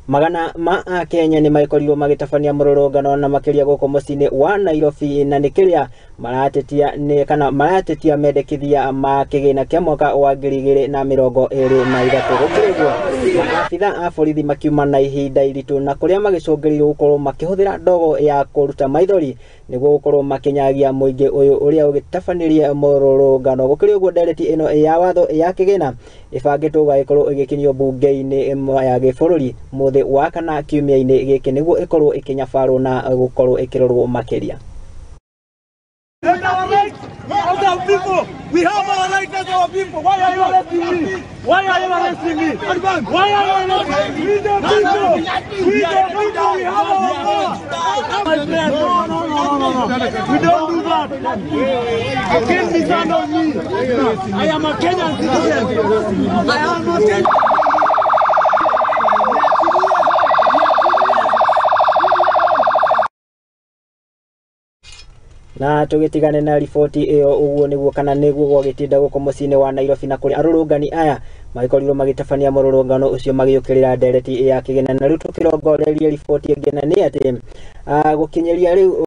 Magana ma Kenya ni maikorirwo magitabania mururungano na makiria guko mucini wa Nairobi na nikiria maratetia mendekithia ma kigina kia mwaka wa 2023 gukirigwo maabitha a borithi makiuma na ihinda iritu na kuria magicungiririo gukorwo makihuthira ndogo ya kuruta maithori niguo gukorwo makinyagia muingi uyu uria ugitabanirie mururungano gukirigwo ndereti ino ya watho ya kigina ibangitwo gaikorwo igikinyo bunge-ini ya gibũrũri muthi wa kana kiumia-ini giki niguo ikorwo ikinyabarwo na gukorwo ikirorwo makiria. We have our rights as our people. Why are you arresting me? Why are you arresting me? Why are you arresting me? We the people. We have our rights. No. We don't do that. You can't mishandle me. I am a Kenyan citizen. I am a Kenyan. Na tugitigane na riboti iyo uguo niguo kana niguo gwagitinda guko mucini wa Nairobi na kuri arurungani aya maikorirwo magitabania mururungano ucio magiukirira ndereti ya kigina na riu tukirongoreria riboti ingĩ na ni ati gukinyeria riu